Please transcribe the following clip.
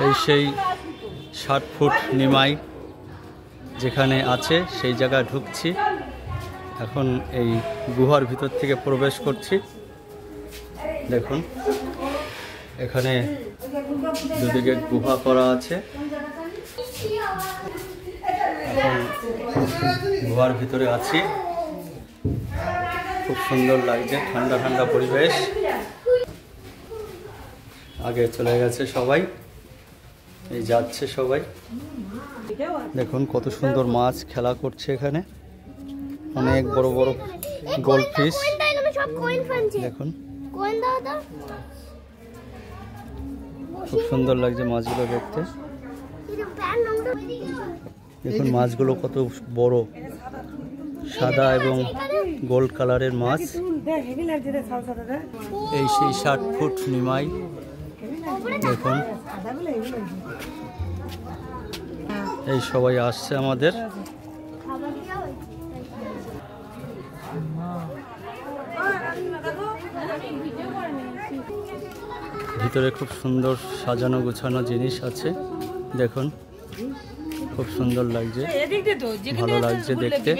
এই সেই 60 ফুট নিমাই যেখানে আছে সেই জায়গায় ঢুকছি। এখন এই গুহার ভিতর থেকে প্রবেশ করছি। দেখুন এখানে দুদিকে গুহা করা আছে। এখন গুহার ভিতরে আছি, খুব সুন্দর লাগছে, ঠান্ডা ঠান্ডা পরিবেশ। আগে চলে গেছে সবাই, এই যাচ্ছে সবাই। দেখুন কত সুন্দর মাছ খেলা করছে এখানে, অনেক বড় বড় গোল্ড ফিশ। দেখুন খুব সুন্দর লাগছে মাছগুলো দেখতে। দেখুন মাছগুলো কত বড়, সাদা এবং গোল্ড কালারের মাছ। এই সেই 60 ফুট নিমাই। দেখুন এই সবাই আসছে আমাদের। ভিতরে খুব সুন্দর সাজানো গোছানো জিনিস আছে। দেখুন খুব সুন্দর লাগছে, ভালো লাগছে দেখতে।